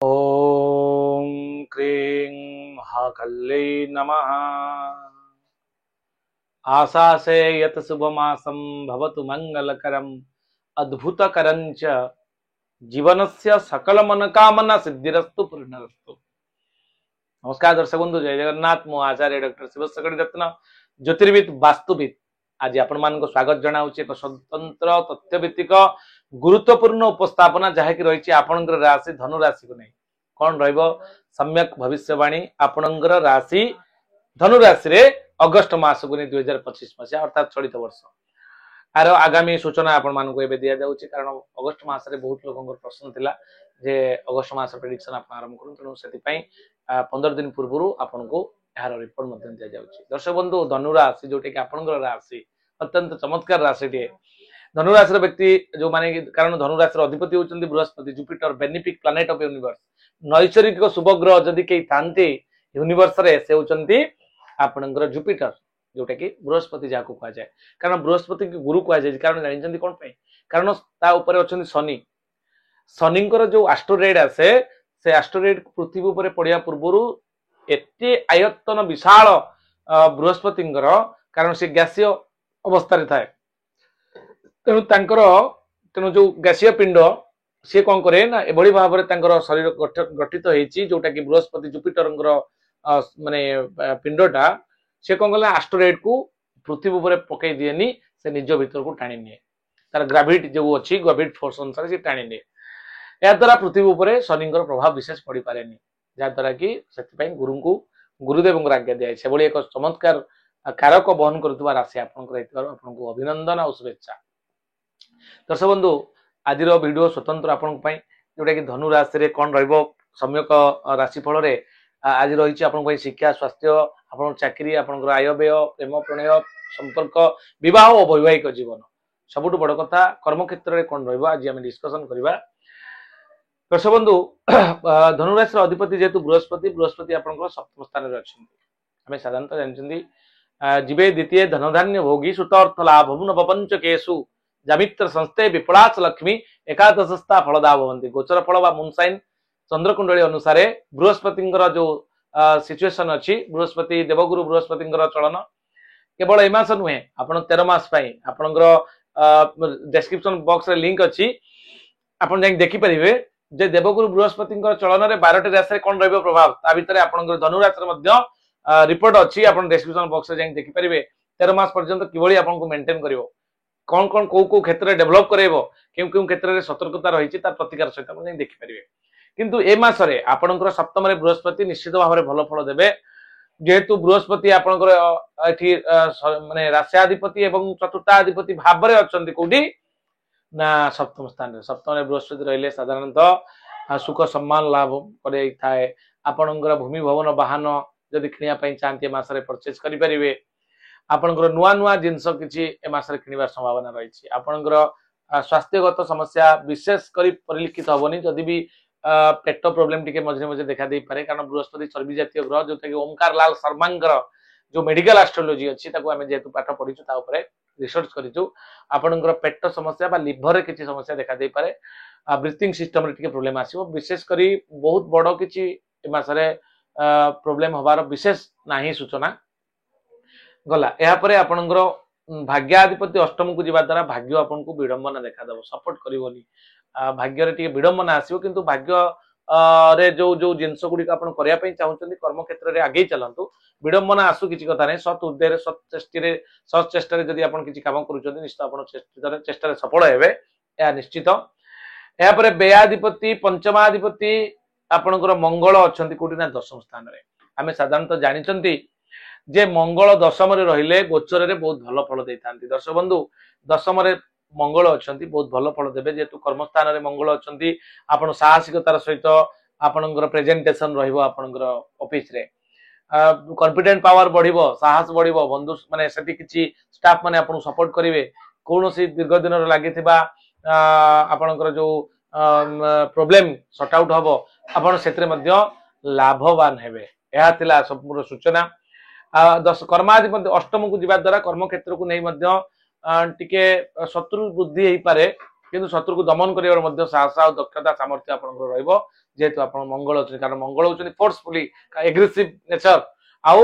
ओम क्रीं महाकल्लै नमः। आशासे यत शुभमासं भवतु मंगलकरम् अद्भुतकरं च जीवनस्य सकल मनोकामना सिद्धिरस्तु पूर्णरस्तु। नमस्कार दर्शक बंधु, जय जगन्नाथ। मु आचार्य डॉक्टर शिवशंकर रत्न ज्योतिर्विद वास्तुविद आज आपण मानको स्वागत जनाउछि एक स्वतंत्र तथ्यभित्तिक गुरुत्वपूर्ण उपस्थापना जहाँकि रही आपणकर राशि धनु राशि को नहीं कौन रहिबो सम्यक भविष्यवाणी आपणकर राशि धनु राशि रे अगस्त मास को नहीं 2025 मसीहा अर्थात चलित वर्ष आर आगामी सूचना आपण मानको एबे दिया जाउछि। कारण अगस्त मास रे बहुत लोकंकर प्रश्न थिला जे अगस्त मास प्रेडिक्शन आपण आरंभ करू, तेणु सेति पई 15 दिन पूर्व आपण को यार रिपोर्ट मध्य दिया जाउछि। दर्शक बंधु, धनु राशि जोटे कि आपणकर राशि अत्यंत चमत्कार राशि टे। धनु राशि व्यक्ति जो माने कारण धनु राशि अधिपति होचंदी Brihaspati, Jupiter, benefic planet of universe, नैसर्गिक शुभ ग्रह जदि केही थांती यूनिवर्स रे से होचंदी आपणकर जुपिटर, जोटा कि बृहस्पति जाको कहा जाए। कारण बृहस्पति के गुरु कहा जाए, कारण जानिछंती कोन पे, कारण ता ऊपर अछंती शनि। शनिंकर जो एस्ट्रोइड आसे से एस्ट्रोइड पृथ्वी ऊपर पड़िया पूर्वरु एते आयतन विशाल बृहस्पतिंकर, कारण से गैसीय अवस्था रे थाए, तेणु तांकर तेणु जो गैसीय पिंड सी कौन करे ना एभली भाव में शरीर गठित होती, जोटा कि बृहस्पति जुपिटर माने पिंडटा से कौन कला एस्ट्रोइड को पृथ्वी ऊपर पकई दिएनी, से निज भीतर को टाणी निए, तार ग्राविटी जो अच्छी ग्राविटी फोर्स अनुसार से टाणी निए। या द्वारा पृथ्वी ऊपर शनि प्रभाव विशेष पड़ पारे, जहाद्वारा कि गुरु को गुरुदेव आज्ञा दिए से एक चमत्कार कारक बहन कर राशि आपको अभिनंदन और शुभेच्छा। दर्शक बंधु, आज वीडियो स्वतंत्र आपण जोटा कि धनु राशि रे कौन रहिबो सम्यक राशिफल रे आज रही आपन शिक्षा, स्वास्थ्य, आपन चाकरी, आपन आय व्यय, प्रेम प्रणय, संपर्क, विवाह और वैवाहिक जीवन, सबुठ बड़ कथा कर्म क्षेत्र में कौन रहिबो आज आम डिस्कसन करबा। दर्शक बंधु, धनु राशि अधिपति जेहेतु बृहस्पति, बृहस्पति आपन सप्तम स्थान रे अछंती। आमे साधारणतः जानछंती जीवे द्वितीय धनधान्य भोगी सुत अर्थ लाभ नवपंच केसु जामित्र संस्थे विपलास लक्ष्मी एकादशस्था फलदा भवंती। गोचर फल बा मूनसाइन चंद्रकुंडली अनुसार बृहस्पति जो सिचुएशन अच्छी, बृहस्पति देवगुरु बृहस्पति चलन केवल ए मास नुहे, आप 13 मास आपणकर डिस्क्रिप्शन बॉक्स रे लिंक अच्छी, आप देखिपारे जे देवगुरु बृहस्पति चलन में 12टी राशि कौन रहिबो प्रभाव, ता भितर आपणकर धनु राशि रिपोर्ट अच्छी, आप डिस्क्रिप्शन बॉक्स रे देखिपारे 13 मास पर्यंत किभली आपनको मेंटेन करिवो, कौन कौन कौ क्षेत्र डेभलप करेबो, क्यों क्यों क्षेत्र में सतर्कता रही तार प्रतिकार सहित आप देखिपारे। किंतु ए मासरे आपणकर सप्तम रे बृहस्पति निश्चित भाव में भल फल देबे, जेहेतु बृहस्पति आपणकर एठी माने राष्ट्राधिपति एवं चतुर्थाधिपति भाव में अछंती कोठी ना सप्तम स्थान रे। सप्तम रे बृहस्पति रहिले साधारणतः सुख सम्मान लाभ करे थाए। आपणकर भूमि भवन वाहन जदि किनिया पई चाहते मासरे परचेज करि परिबे। आपणकर नुआ नुआ जिनस किछि ए मासरे किनिबार संभावना रही। आपणकर स्वास्थ्यगत समस्या विशेष करी परिलक्षित होबनी, जदि भी पेट प्रोब्लेम टिके मझे मझे देखा दे पारे, कारण बृहस्पति चर्बी जातीय ग्रह, जोटा कि ओमकार लाल शर्मांकर जो मेडिकल एस्ट्रोलॉजी अच्छी ताको आमे जेतु पाठ पढिछु ता ऊपर रिसर्च करिछु। आपणकर पेट समस्या बा लिवर रे किछि समस्या देखा दे पारे, ब्रीथिंग सिस्टम रे टिके प्रॉब्लम आसीबो। विशेष करी बहुत बड़ किछि ए मासरे प्रॉब्लम होबार विशेष नाही सूचना गला। या परे आपणकर भाग्याधिपति अष्टम को जीवा द्वारा भाग्य आपन को विडंबना देखा दबो, सपोर्ट करिवोनी, भाग्य रे टिके विडंबना आसीबो। किंतु भाग्य रे जो जो जिंस गुडी आपन करिया पई चाहुचंदी कर्म क्षेत्र रे आगे चलंतु, विडंबना आसु किछि कथा नै, सत उद्देश्य सत चेष्टा रे जदि आपन किछि काम करूचंदी निश्चित आपन चेष्टा रे सफल हेबे, या निश्चित। या परे व्ययाधिपति पंचमाधिपति आपनकर मंगल अछंती कोठी ना दशम स्थान रे। आमे साधारणतः जानिचंती जे मंगल दशम रे रहिले गोचर रे बहुत भल फल देतांती। दर्शक बंधु, दशम रे मंगल अछंती बहुत भल फल देबे, जेतु कर्म स्थान रे मंगल अछंती। आपण साहसिकतार सहित आपणकर प्रेजेंटेशन रहिबो, आपणकर ऑफिस रे कॉन्फिडेंट पावर बढ़िबो, साहस बढ़िबो, बंधु माने सेठी किछि स्टाफ माने आपन सपोर्ट करिवे। कोनोसी दीर्घ दिन रे लागिथिबा आपणकर जो प्रॉब्लम सॉर्ट आउट हबो, आपण सेतरे मध्य लाभवान हेबे। एहा थिला संपूर्ण सूचना। कर्माधिपति अष्टम को जीवा द्वारा कर्म क्षेत्र को नहीं टिके शत्रु बुद्धि हो पारे, କିନ୍ତୁ ଶତ୍ରୁକୁ ଦମନ କରିବାର ମଧ୍ୟ ସାହସ ଆଉ ଦକ୍ଷତା ସାମର୍ଥ୍ୟ ଆପଣଙ୍କର ରହିବ ଯେହେତୁ ଆପଣ ମଙ୍ଗଳ ଅଛନ୍ତି କାରଣ ମଙ୍ଗଳ ହଉଛନ୍ତି ଫୋର୍ସଫୁଲି ଏଗ୍ରେସିଭ ନେଚର ଆଉ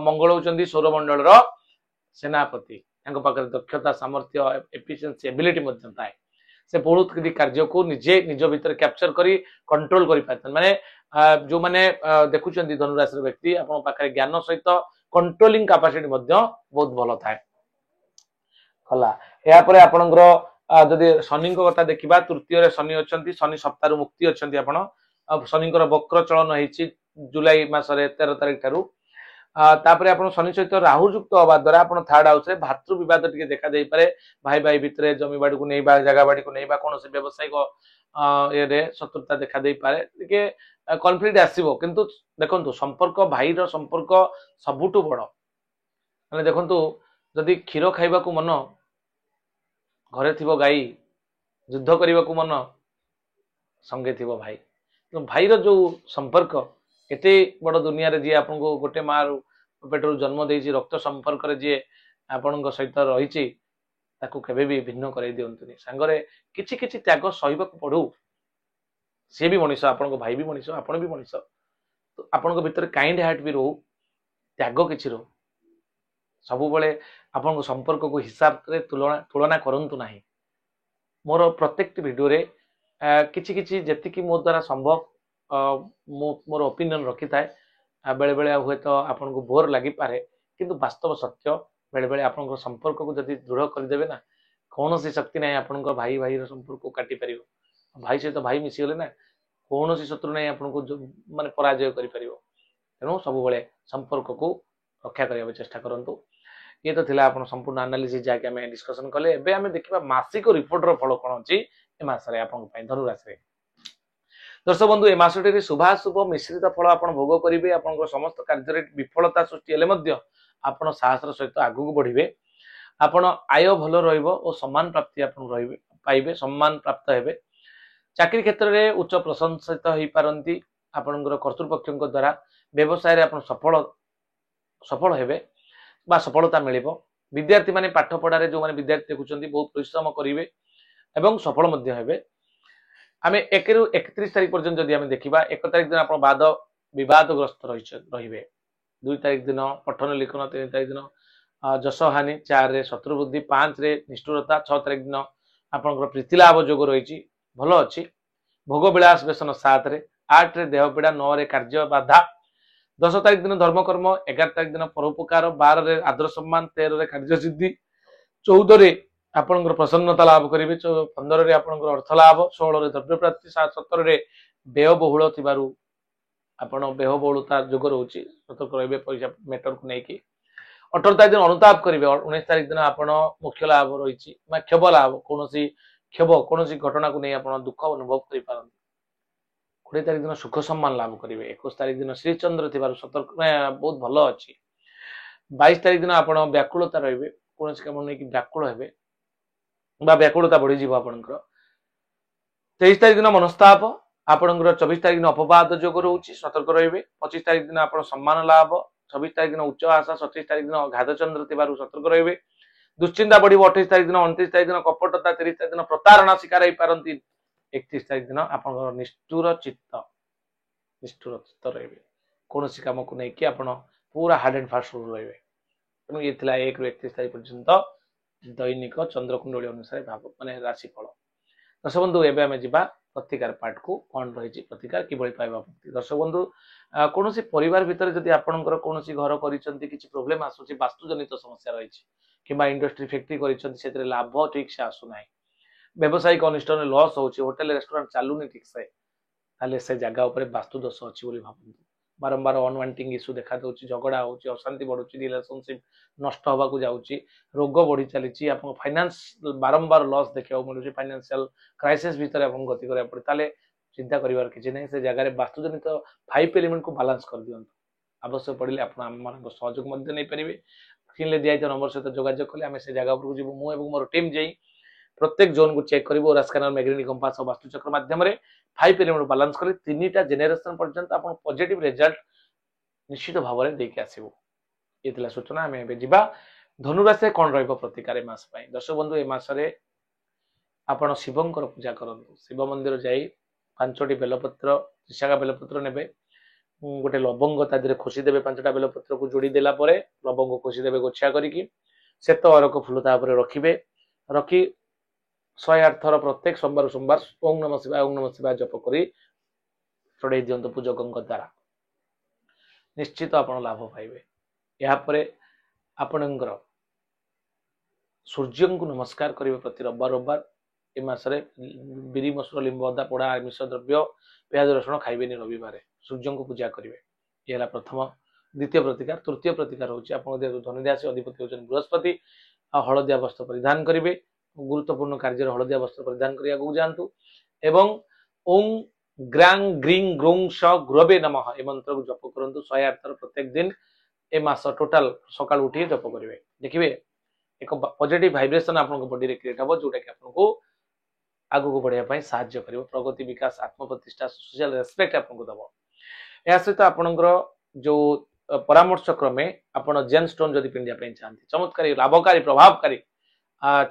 ମଙ୍ଗଳ ହଉଛନ୍ତି ସୌରମଣ୍ଡଳର ସେନାପତି ତାଙ୍କ ପାଖରେ ଦକ୍ଷତା ସାମର୍ଥ୍ୟ ଏଫିସିଏନ୍ସି ଏବିଲିଟି ମଧ୍ୟ ଥାଏ ସେ ବହୁତ କିଛି କାର୍ଯ୍ୟକୁ ନିଜେ ନିଜ ଭିତରେ କ୍ୟାପଚର କରି କଣ୍ଟ୍ରୋଲ କରିପାରିଥାନ୍ତି ମାନେ ଯୋଉମାନେ ଦେଖୁଛନ୍ତି ଧନୁରାଶିର ବ୍ୟକ୍ତି ଆପଣଙ୍କ ପାଖରେ ଜ୍ଞାନ ସହିତ କଣ୍ଟ୍ରୋଲିଂ କାପାସିଟି ମଧ୍ୟ ବହୁତ ଭଲ ଥାଏ ହେଲା ଏହାପରେ ଆପଣଙ୍କର ଯଦି ଶନିଙ୍କ କଥା ଦେଖିବା ତୃତୀୟରେ ଶନି ଅଛନ୍ତି ଶନି ସପ୍ତାହରୁ ମୁକ୍ତି ଅଛନ୍ତି ଆପଣ ଶନିଙ୍କର ବକ୍ର ଚଳନ ହେଇଛି ଜୁଲାଇ ମାସରେ 13 ତାରିଖ ଠାରୁ ତାପରେ ଆପଣ ଶନି ସହିତ ରାହୁ ଯୁକ୍ତ ହବା ଦ୍ୱାରା ଆପଣ ଥାର୍ଡ ହାଉସରେ ଭାତୃ ବିବାଦ ଟିକେ ଦେଖା ଦେଇପାରେ ଭାଇ ଭାଇ ଭିତରେ ଜମି ବାଡିକୁ ନେଇ ବା ଜାଗା ବାଡିକୁ ନେଇ ବା କୌଣସି ବ୍ୟବସାୟିକ ଇଏରେ ଶତ୍ରୁତା ଦେଖା ଦେଇପାରେ ଟିକେ କନଫ୍ଲିକ୍ଟ ଆସିବ କିନ୍ତୁ ଦେଖନ୍ତୁ ସମ୍ପର୍କ ଭାଇର ସମ୍ପର୍କ ସବୁଠୁ ବଡ ମାନେ ଦେଖନ୍ତୁ ଯଦି କ୍ଷୀର ଖାଇବାକୁ ମନ ଘରେ ଥିବ ଗାଈ ଯୁଦ୍ଧ କରିବାକୁ ମନ ସଙ୍ଗେ ଥିବ ଭାଇ ଭାଇର ଯୋଉ ସମ୍ପର୍କ ଏତେ ବଡ ଦୁନିଆରେ ଯିଏ ଆପଣଙ୍କୁ ଗୋଟେ ମାରୁ ପେଟରୁ ଜନ୍ମ ଦେଇଛି ରକ୍ତ ସମ୍ପର୍କରେ ଯିଏ ଆପଣଙ୍କ ସହିତ ରହିଛି ତାକୁ କେବେ ବି ଭିନ୍ନ କରାଇ ଦିଅନ୍ତୁନି ସାଙ୍ଗରେ କିଛି କିଛି ତ୍ୟାଗ ସହିବାକୁ ପଡୁ ସିଏ ବି ମଣିଷ ଆପଣଙ୍କ ଭାଇ ବି ମଣିଷ ଆପଣ ବି ମଣିଷ ଆପଣଙ୍କ ଭିତରେ କାଇଣ୍ଡ ହାର୍ଟ ବି ରହୁ ତ୍ୟାଗ କିଛି ରହୁ ସବୁବେଳେ ଆପଣଙ୍କ ସମ୍ପର୍କକୁ ହିସାବରେ ତୁଳନା କରନ୍ତୁ ନାହିଁ ମୋର ପ୍ରତ୍ୟେକଟି ଭିଡିଓରେ କିଛି କିଛି ଯେତିକି ମୋ ଦ୍ୱାରା ସମ୍ଭବ ମୁଁ ମୋର ଓପିନିଅନ ରଖିଥାଏ ବେଳେ ବେଳେ ହୁଏତ ଆପଣଙ୍କୁ ବୋର ଲାଗିପାରେ କିନ୍ତୁ ବାସ୍ତବ ସତ୍ୟ ବେଳେ ବେଳେ ଆପଣଙ୍କ ସମ୍ପର୍କକୁ ଯଦି ଦୃଢ କରିଦେବେ ନା କୌଣସି ଶକ୍ତି ନାହିଁ ଆପଣଙ୍କ ଭାଇ ଭାଇର ସମ୍ପର୍କକୁ କାଟି ପାରିବ ଭାଇ ସହିତ ଭାଇ ମିଶିଗଲେ ନା କୌଣସି ଶତ୍ରୁ ନାହିଁ ଆପଣଙ୍କୁ ମାନେ ପରାଜୟ କରିପାରିବ ତେଣୁ ସବୁବେଳେ ସମ୍ପର୍କକୁ ରକ୍ଷା କରିବାକୁ ଚେଷ୍ଟା କରନ୍ତୁ ये तो थिला आपण संपूर्ण एनालिसिस जाके हम डिस्कशन कले एबे हम देखिबा मासिक रिपोर्टर फल कोन अछि ए मासरे आपण पई धनु राशि दर्शक बंधु ए मासटे शुभाशुभ मिश्रित फल आपण भोग करिवे आपण समस्त कार्य विफलता सृष्टि हेले मध्य आपण साहसर सहित आगु बढ़िबे आपण आय भल रहइबो और सम्मान प्राप्ति आपण रहइबे पाइबे सम्मान प्राप्त हेबे चाकरी क्षेत्र रे उच्च प्रशंसित होई पारंती आपणकर कर्तृपक्षक द्वारा व्यवसाय रे आपण सफल हेबे बा सफलता मिलिबो विद्यार्थी माने पाठ पढ़ारे जो माने विद्यार्थी देखुचंती बहुत परिश्रम करिवे एवं सफल मध्य हेबे आमे 1 रु 31 तारिख पर्यंत जदि आमे देखिबा 1 तारिख दिन आपण विवादग्रस्त रहिबे 2 तारिख दिन पठन लिखन 3 तारिख दिन जसहानि 4 रे शत्रु बुद्धि 5 रे निष्ठुरता 6 तारिख दिन आपनकर प्रीति लाभ जोग रहिछि भलो अछि भोग विलास व्यसन 7 रे 8 रे देह पीड़ा 9 रे कार्य बाधा 10 तारिख दिन धर्मकर्म 11 तारिख दिन परोपकार 12 रे आदर सम्मान 13 रे कार्य सिद्धि 14 रे आपनकर प्रसन्नता लाभ करिवे 15 रे आपनकर अर्थ लाभ 16 रे द्रव्य प्राप्ति 17 रे व्ययबहुल थिबारु आपण व्ययबहुलता जोग रहउची सतर्क रहबे पैसा मैटर को नै कि 18 तारिख दिन अनुताप करिवे 19 तारिख दिन आपण मुख्य लाभ रहिछि मा क्षोभ लाभ कोनोसी घटना को नै आपण दुख अनुभव करि पारन 20 तारिख दिन सुख सम्मान लाभ करेंगे 21 तारिख दिन श्रीचंद्र थी सतर्क बहुत भल अच्छी 22 तारिख दिन आप व्याकुलता रे कौन कम नहीं व्याकुल हे व्याकुलता बढ़ीज आपंकर 23 तारिख दिन मनस्ताप आपंकर 24 तारिख दिन अपवाद जोग रोचे सतर्क रे 25 तारिख दिन आप सम्मान लाभ 26 तारिख दिन उच्च आशा 27 तारिख दिन घातचंद्र थी सतर्क रे दुश्चिंता बढ़ 28 तारिख दिन 29 तारिख दिन कपटता 30 तारिख दिन प्रतारणा शिकार हो पारती 31 तारिख दिन आप निष्ठुर चित्त रे कौन कम को लेकिन आप पूरा हार्ड एंड फास्ट रूल रे तेणु ये 1 रु 31 तारिख पर्यंत दैनिक चंद्रकुंडली अनुसार भाव माने राशिफल दर्शक बंधु एवं आम जा प्रतिकार पार्ट को कौन रही प्रतिकार किभली पाइबा दर्शक बंधु कौन परिवार भितर जदि आपणकर कौन घर कर प्रोब्लेम आसूँ वास्तुजनित समस्या रही कि इंडस्ट्री फैक्ट्री कर लाभ ठीक से आसूना व्यवसायिक अनुष्ठान लॉस होची होटेल रेस्टोरेंट चालूनी ठीक से ताले से जगह ऊपर वास्तु दोष अच्छी बोली भावନ୍ତୁ बारंबार अनवांटिंग इश्यू देखा दउची झगड़ा होची अशांति बढ़ुची रिलेशनशिप नष्ट होबा को जाउची रोग बढ़ी चलीची आपन फाइनेंस बारंबार लॉस देखियो मिलुची फाइनेंशियल क्राइसिस भीतर आपन गति करे पड़े ताले चिंता करिवार किछि नै से जगह रे वास्तुजनित 5 एलिमेंट को बैलेंस कर दियंतु आवश्यक पड़िले आपन हम मानको सहयोग मध्य नै परिबे स्क्रीन ले दिया नंबर सहित जोगाजोग कले आमे से जगह ऊपर को जिवु मु एवं मोर टीम जाई प्रत्येक जोन को चेक करिवो रास्कानर मैग्नेटिक कंपास और वास्तुचक्र माध्यम रे 5 एलिमेंट बैलेंस करी तीनटा जेनेरेशन पर्यंत आपण पॉजिटिव रिजल्ट निश्चित भाव में देके आसीबो ये थिला सूचना आमे बे जिबा धनु राशि कोन रहइबो प्रतिकार मास पई दर्शक बंधु ए मास रे आपण शिवंकर पूजा करंतु शिव मंदिर जाई 5टी बेलपत्र त्रिशाखा बेलपत्र नेबे गोटे लवंग ता देहरे खोसी देबे 5टा बेलपत्र को जोड़ी देला परे लवंग खोसी देबे गोछा करिकी सेत अरक फूल ता ऊपर रखिबे रखी 108 थर प्रत्येक सोमवार सोमवार ओम नमः शिवाय जप करी चढ़ाई दिंतु पूजकों द्वारा निश्चित आप लाभ पाइबे। यापर आपणकर सूर्य को नमस्कार करेंगे प्रति रविवार रविवार ए मसरे बिरी मसुर लिंब अदा पोड़ा आमिष द्रव्य प्याज रसुण खाइबेनि रविवार सूर्य को पूजा करेंगे। यह प्रथम द्वितीय प्रतिकार तृतीय प्रतिकार हूँ आप धनुराशि अधिपति होती बृहस्पति हलदिया वस्त्र परिधान करेंगे गुरुत्वपूर्ण कार्य हलदिया वस्त्र परिधान करने जातु एवं ओं ग्रांग ग्रीं ग्रों श गुरवे नमः ए मंत्र को जप करंतु 108 थर प्रत्येक दिन ए मास टोटाल सकाळ उठी जप करेंगे देखिए एक पॉजिटिव वाइब्रेशन आपन बॉडी रे क्रिएट हो जोटा कि आपन को आगु को बढ़िया साहाय्य करिवो प्रगति विकास आत्मप्रतिष्ठा सोशल रेस्पेक्ट आपन को दबो। या सहित आपनकर जो परामर्श क्रमे आपन जेन स्टोन जदि पिंडिया पे चाहती चमत्कारी लाभकारी प्रभावकारी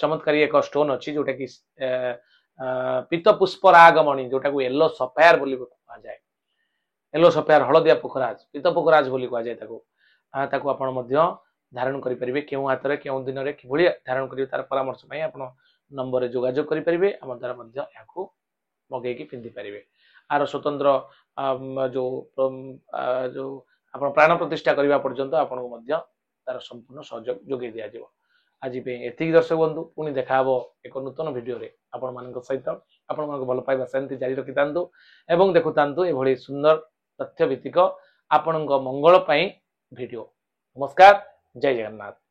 चमत्कारी एक स्टोन अच्छी जोटा कि पीत पुष्परागमणि जोटा को येलो सफायर बोली कहा जाए येलो सफायर हलदिया पोखराज पीत पोखराज बोली कहा जाए ताको आपण मध्य धारण करि परिबे केउ हाथ रे केउ दिन रे किभली धारण करिवे तार परामर्श पई आपण नंबर रे जोगाजोग करि परिबे हम द्वारा मध्य याको मगे की पिंदी परिबे। आर स्वतंत्र जो जो आपण प्राण प्रतिष्ठा करबा पर्यंत आपण को मध्य तार संपूर्ण सहयोग जोगे दिया जिवो। आज पे एतिक दर्शक बंधु पुणी देखा हबो एक नूतन वीडियो रे आपण मानक सहित आपण मानक भल पाइबा शांति जारी रखितांतु एवं देखुतांतु एभली सुंदर तथ्य भित्तिक आपणक मंगल पई वीडियो। नमस्कार जय जगन्नाथ।